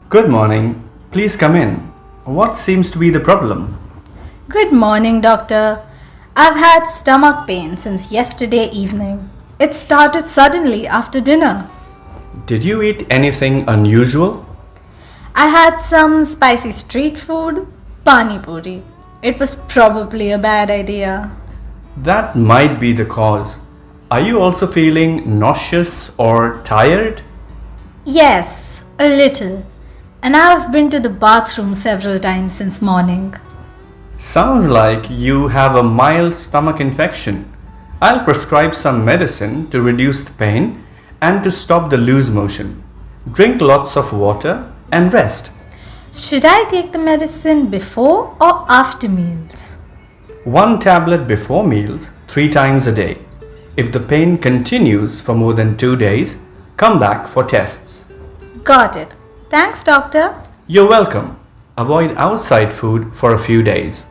Good morning. Please come in. What seems to be the problem? Good morning, doctor. I've had stomach pain since yesterday evening. It started suddenly after dinner. Did you eat anything unusual? I had some spicy street food, pani puri. It was probably a bad idea. That might be the cause. Are you also feeling nauseous or tired? Yes, a little. And I've been to the bathroom several times since morning. Sounds like you have a mild stomach infection. I'll prescribe some medicine to reduce the pain and to stop the loose motion. Drink lots of water and rest. Should I take the medicine before or after meals? 1 tablet before meals 3 times a day. If the pain continues for more than 2 days, come back for tests. Got it. Thanks, doctor. You're welcome. Avoid outside food for a few days.